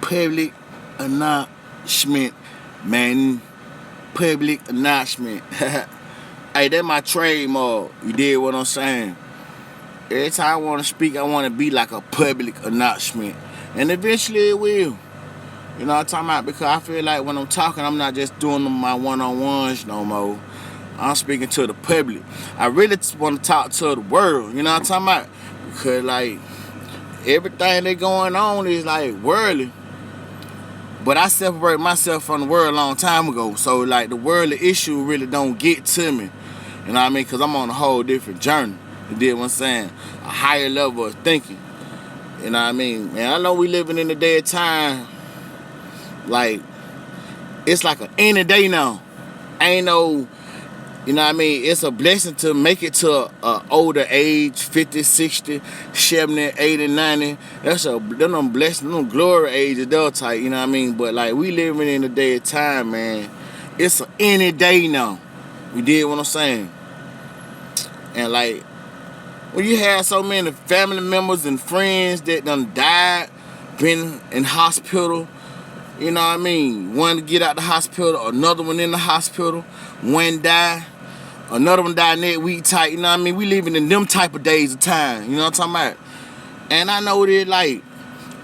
public announcement, man. Public announcement. Hey, that's my trademark. You did what I'm saying? Every time I want to speak, I want to be like a public announcement. And eventually it will. You know what I'm talking about? Because I feel like when I'm talking, I'm not just doing my one-on-ones no more. I'm speaking to the public. I really just want to talk to the world. You know what I'm talking about? Because, like, everything that going on is, like, worldly. But I separated myself from the world a long time ago. So, like, the worldly issue really don't get to me. You know what I mean? Because I'm on a whole different journey. You did what I'm saying? A higher level of thinking. You know what I mean? And I know we living in a day of time. Like, it's like an any day now. Ain't no, you know what I mean? It's a blessing to make it to a older age, 50, 60, 70, 80, 90. Them blessing, them glory ages, they're tight, you know what I mean? But like, we living in a day of time, man. It's a any day now. You did what I'm saying? And like, when you have so many family members and friends that done died, been in hospital, you know what I mean? One to get out the hospital, another one in the hospital, one die, another one die next week type, you know what I mean? We living in them type of days of time, you know what I'm talking about? And I know that, like,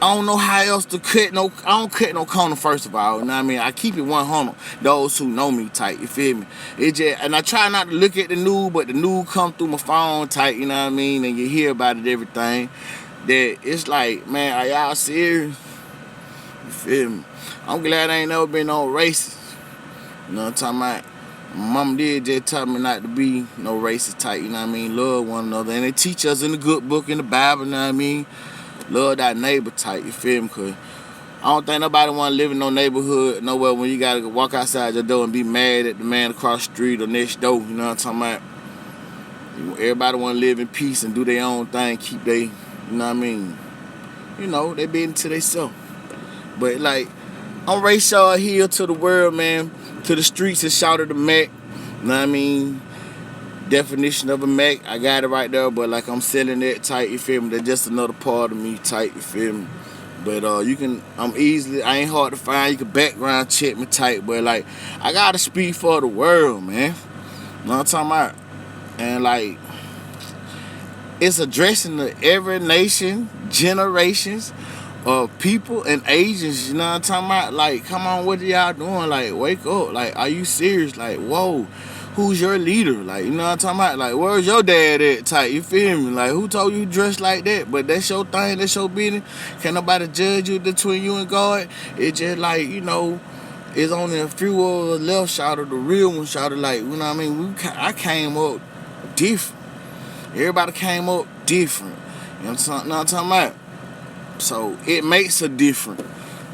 I don't know how else to cut no, I don't cut no corner first of all, you know what I mean? I keep it 100, those who know me tight, you feel me? It just, and I try not to look at the news, but the news come through my phone tight, you know what I mean? And you hear about it, everything. That it's like, man, are y'all serious? You feel me? I'm glad I ain't never been no racist. You know what I'm talking about? My mama did just tell me not to be no racist type, you know what I mean? Love one another. And they teach us in the good book, in the Bible, you know what I mean? Love that neighbor type, you feel me? Cause I don't think nobody want to live in no neighborhood nowhere when you gotta walk outside your door and be mad at the man across the street or next door, you know what I'm talking about? Everybody want to live in peace and do their own thing, keep they, you know what I mean? You know, they be into themselves. But like, I'm race y'all here to the world, man, to the streets and shout at the Mac, you know what I mean? Definition of a Mac, I got it right there, but like I'm selling that tight, you feel me? That's just another part of me tight, you feel me? But you can, I ain't hard to find, you can background check me tight, but like, I gotta speak for the world, man. You know what I'm talking about? And like, it's addressing to every nation, generations of people and ages, you know what I'm talking about? Like, come on, what are y'all doing? Like, wake up. Like, are you serious? Like, whoa. Who's your leader? Like, you know what I'm talking about? Like, where's your dad at type? You feel me? Like, who told you dress like that? But that's your thing, that's your business. Can't nobody judge you between you and God. It's just like, you know, it's only a few of the left shot of the real one shot of like, you know what I mean? I came up different. Everybody came up different. You know what I'm talking about? So it makes a difference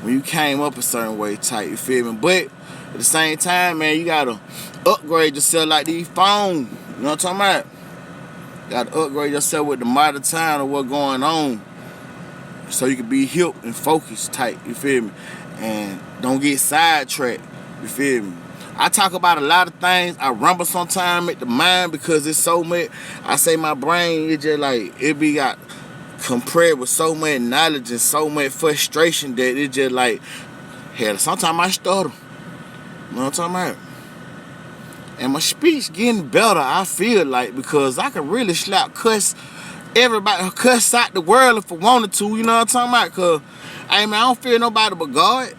when you came up a certain way type, you feel me? But at the same time, man, you gotta upgrade yourself like these phones. You know what I'm talking about? You gotta upgrade yourself with the modern time of what's going on. So you can be hip and focused tight, you feel me? And don't get sidetracked, you feel me? I talk about a lot of things. I rumble sometimes at the mind because it's so much. I say my brain, it just like, it be got compared with so much knowledge and so much frustration that it just like, hell, sometimes I stutter. You know what I'm talking about? And my speech getting better, I feel like, because I can really cuss everybody, cuss out the world if I wanted to, you know what I'm talking about? Because, hey, man, I don't fear nobody but God.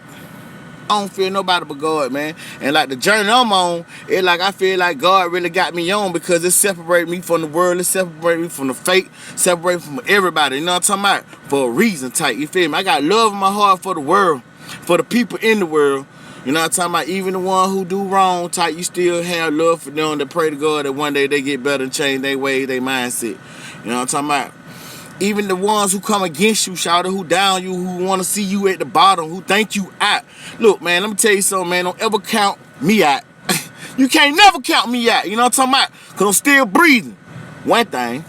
I don't fear nobody but God, man. And like the journey I'm on, it like I feel like God really got me on because it separated me from the world, it separated me from the fate, separated from everybody, you know what I'm talking about? For a reason type, you feel me? I got love in my heart for the world, for the people in the world. You know what I'm talking about? Even the one who do wrong type, you still have love for them to pray to God that one day they get better and change their ways, their mindset. You know what I'm talking about? Even the ones who come against you, shouter, who down you, who want to see you at the bottom, who think you out. Look, man, let me tell you something, man. Don't ever count me out. You can't never count me out. You know what I'm talking about? Because I'm still breathing. One thing.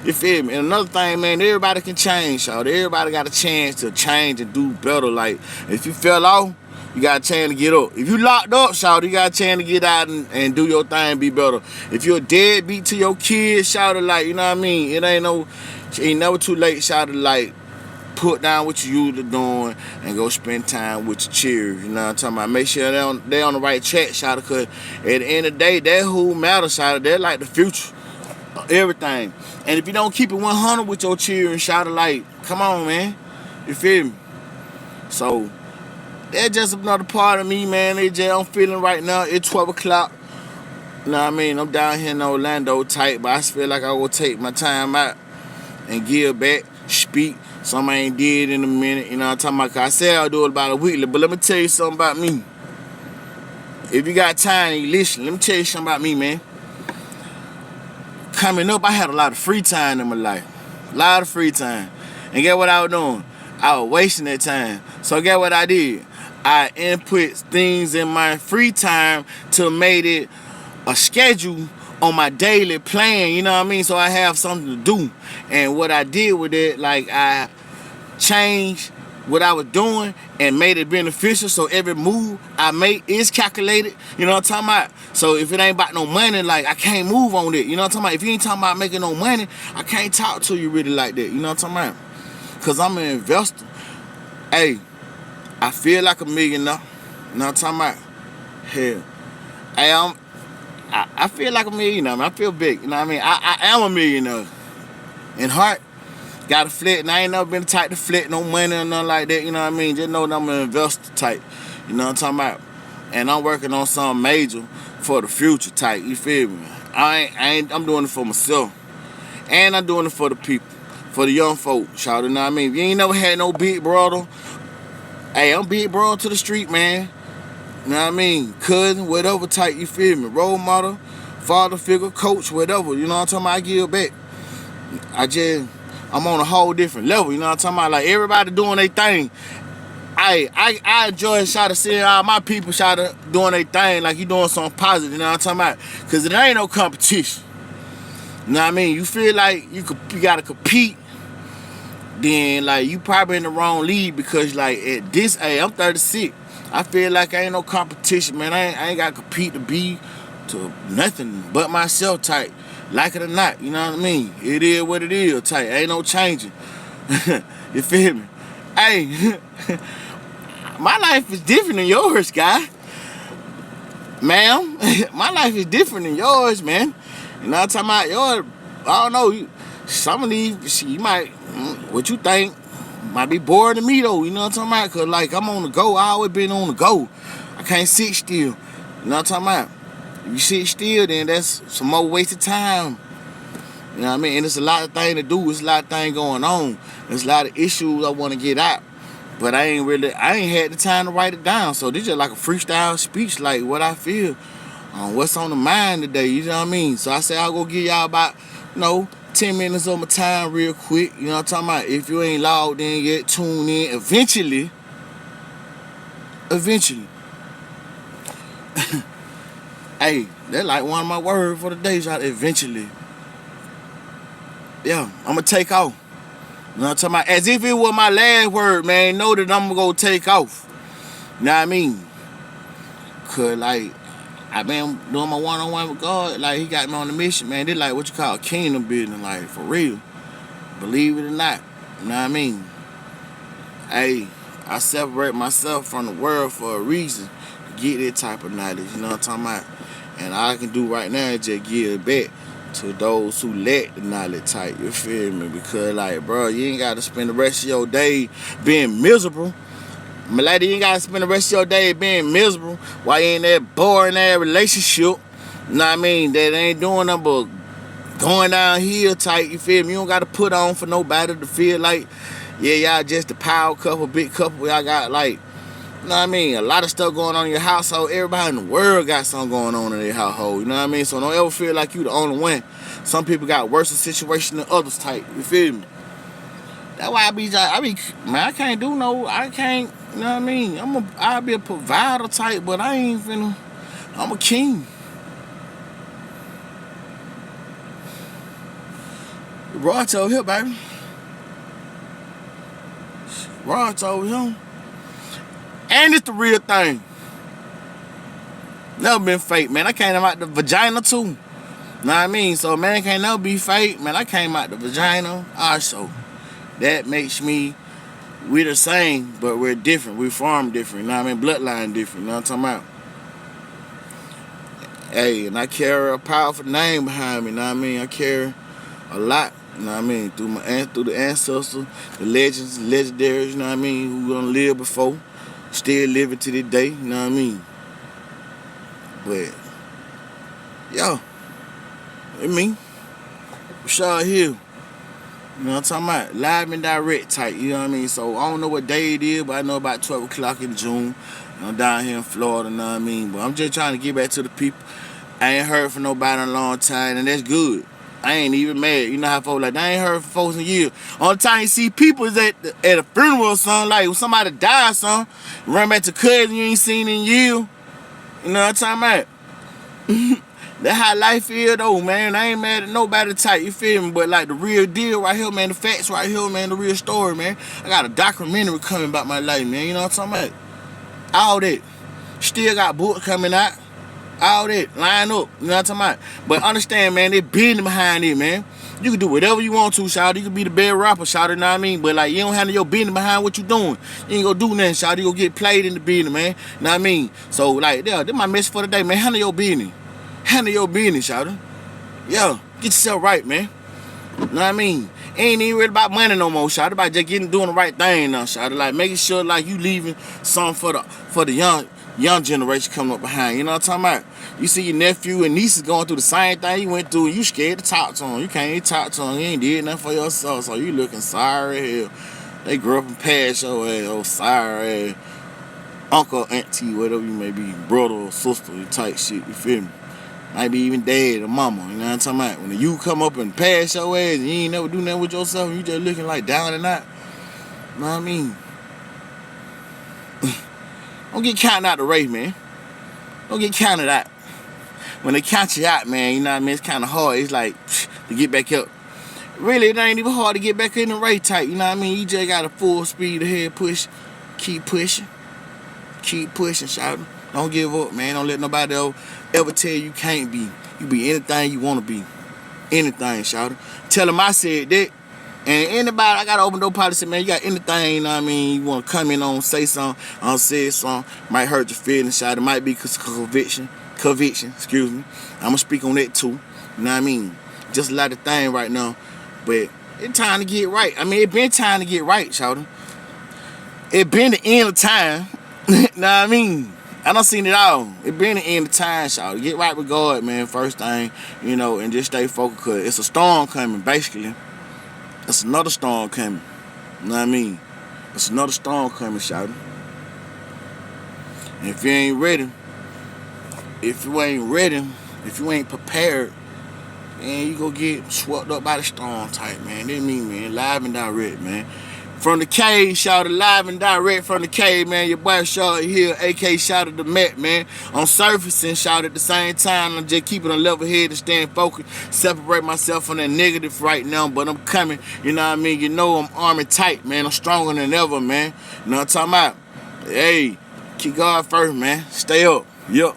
You feel me? And another thing, man, everybody can change, shouter. Everybody got a chance to change and do better. Like, if you fell off, you got a chance to get up. If you locked up, shout, you got a chance to get out and do your thing, be better. If you're a deadbeat to your kids, shout, like, you know what I mean? It ain't never too late, shout, like, put down what you usually doing and go spend time with your cheers. You know what I'm talking about? Make sure they on the right track, shawty, because at the end of the day, that who matters, shawty. They're like the future of everything. And if you don't keep it 100 with your cheering, shawty, like, come on, man. You feel me? So, that's just another part of me, man. I'm feeling right now. It's 12 o'clock. You know what I mean? I'm down here in Orlando tight, but I just feel like I will take my time out and give back, speak. Something I ain't did in a minute. You know what I'm talking about? 'Cause I said I'll do it about a weekly, but let me tell you something about me. If you got time and you listen, let me tell you something about me, man. Coming up, I had a lot of free time in my life. A lot of free time. And get what I was doing? I was wasting that time. So get what I did? I input things in my free time to make it a schedule on my daily plan, you know what I mean? So I have something to do. And what I did with it, like I changed what I was doing and made it beneficial. So every move I make is calculated. You know what I'm talking about? So if it ain't about no money, like I can't move on it. You know what I'm talking about? If you ain't talking about making no money, I can't talk to you really like that. You know what I'm talking about? Because I'm an investor. Hey, I feel like a millionaire. You know what I'm talking about? Hell. Hey, I feel like a millionaire, man. I feel big, you know what I mean? I am a millionaire. In heart, got a flat, and I ain't never been the type to flat no money or nothing like that, you know what I mean? Just know that I'm an investor type, you know what I'm talking about? And I'm working on something major for the future type, you feel me? I'm doing it for myself. And I'm doing it for the people, for the young folk, shout, you know what I mean? If you ain't never had no big brother, hey, I'm big brother to the street, man. You know what I mean? Cousin, whatever type, you feel me? Role model, father figure, coach, whatever. You know what I'm talking about? I give back. I'm on a whole different level. You know what I'm talking about? Like, everybody doing their thing. I enjoy shot of seeing all my people shot of doing their thing like you doing something positive. You know what I'm talking about? Because there ain't no competition. You know what I mean? You feel like you got to compete, then, like, you probably in the wrong league because, like, at this age, I'm 36. I feel like I ain't no competition, man. I ain't got to compete to be to nothing but myself type. Like it or not, you know what I mean? It is what it is type. Ain't no changing. You feel me? Hey, my life is different than yours, guy. Ma'am, my life is different than yours, man. You know what I'm talking about? Yours, I don't know. Some of these, you might, what you think, might be bored to me though, you know what I'm talking about? Cause like I'm on the go, I always been on the go. I can't sit still. You know what I'm talking about? If you sit still, then that's some more wasted time. You know what I mean? And it's a lot of things to do, it's a lot of things going on. There's a lot of issues I want to get out. But I ain't had the time to write it down. So this just like a freestyle speech, like what I feel on what's on the mind today, you know what I mean? So I said I'll go give y'all about, 10 minutes of my time real quick. You know what I'm talking about? If you ain't logged in yet, tune in. Eventually. Hey, that's like one of my words for the day, y'all. Eventually. Yeah, I'm going to take off. You know what I'm talking about? As if it was my last word, man. Know that I'm going to take off. You know what I mean? Because, like, I been doing my one-on-one with God. Like, he got me on the mission, man. This like what you call kingdom business, like, for real. Believe it or not. You know what I mean? Hey, I separate myself from the world for a reason. To get that type of knowledge, you know what I'm talking about? And all I can do right now is just give it back to those who lack the knowledge type, you feel me? Because, like, bro, you ain't got to spend the rest of your day being miserable. My lady, you ain't got to spend the rest of your day being miserable while you in that boring ass relationship. You know what I mean? That ain't doing nothing but going down here type, you feel me? You don't got to put on for nobody to feel like, yeah, y'all just a power couple, big couple. Y'all got, like, you know what I mean? A lot of stuff going on in your household. Everybody in the world got something going on in their household. You know what I mean? So don't ever feel like you the only one. Some people got worse situation than others type. You feel me? That's why I be, man, I can't do no, I can't, you know what I mean? I'll be a provider type, but I ain't finna, I'm a king. Rod's over here, baby. Rod's over here. And it's the real thing. Never been fake, man. I came out the vagina too. Know what I mean? So, man, can't never be fake. Man, I came out the vagina also. That makes me We the same, but we're different. We farm different, you know what I mean? Bloodline different, you know what I'm talking about? Hey, and I carry a powerful name behind me, you know what I mean? I carry a lot, you know what I mean? Through the ancestors, the legends, the legendaries, you know what I mean? Who gonna live before, still living to this day, you know what I mean? But, yo, it's me, Rashad Hill. You know what I'm talking about? Live and direct type, you know what I mean? So I don't know what day it is, but I know about 12 o'clock in June. I'm down here in Florida, you know what I mean? But I'm just trying to get back to the people. I ain't heard from nobody in a long time, and that's good. I ain't even mad. You know how folks like, I ain't heard from folks in years. Only time you see people is at a funeral or something, like when somebody died or something, run back to cousin you ain't seen in years. You know what I'm talking about? That's how life is though, man. I ain't mad at nobody type, you feel me? But like the real deal right here, man, the facts right here, man, the real story, man. I got a documentary coming about my life, man. You know what I'm talking about? All that. Still got books coming out. All that. Line up. You know what I'm talking about? But understand, man, there's business behind it, man. You can do whatever you want to, shout. You can be the best rapper, shout, you know what I mean? But like, you don't handle your business behind what you doing. You ain't gonna do nothing, shout. You gonna get played in the business, man. You know what I mean? So like, yeah, that's my message for the day, man. Handle your business. Handle your business, shout. Yeah, get yourself right, man. You know what I mean? Ain't even really about money no more, shout. About just doing the right thing now, shout. Like making sure like you leaving something for the young generation coming up behind. You know what I'm talking about? You see your nephew and nieces going through the same thing you went through, and you scared to talk to them. You can't even talk to them. You ain't did nothing for yourself, so you looking sorry hell. They grew up and passed your ass, oh sorry ass. Uncle, auntie, whatever you may be, brother or sister, type shit, you feel me? Might be even dad or mama, you know what I'm talking about? When you come up and pass your ass and you ain't never do nothing with yourself and you just looking like down and out, you know what I mean? Don't get counted out the race, man. Don't get counted out. When they count you out, man, you know what I mean? It's kind of hard. It's like, to get back up. Really, it ain't even hard to get back in the race type, you know what I mean? You just got a full speed ahead push. Keep pushing. Keep pushing, shout. Don't give up, man. Don't let nobody ever tell you can't be. You be anything you want to be. Anything, shout. Tell them I said that. And anybody, I got an open door policy, man. You got anything, you know what I mean, you want to come in on, say something, say something, might hurt your feelings, shout. It might be conviction, excuse me. I'm going to speak on that too. You know what I mean? Just a lot of things right now. But it's time to get right. I mean, it been time to get right, shout. It been the end of time. You know what I mean? I done seen it all. It been the end of time, shout. Get right with God, man, first thing, you know, and just stay focused, because it's a storm coming, basically. It's another storm coming. You know what I mean? It's another storm coming, shout. And if you ain't ready, if you ain't prepared, man, you go get swept up by the storm type, man. That's me, man. Live and direct, man. From the cave, shout it, live and direct from the cave, man. Your boy Rashad Hill, a.k.a. shout at the Met, man. I'm surfacing, shout at the same time. I'm just keeping a level head and staying focused. Separate myself from that negative right now, but I'm coming. You know what I mean? You know I'm arm and tight, man. I'm stronger than ever, man. You know what I'm talking about? Hey, keep God first, man. Stay up. Yup.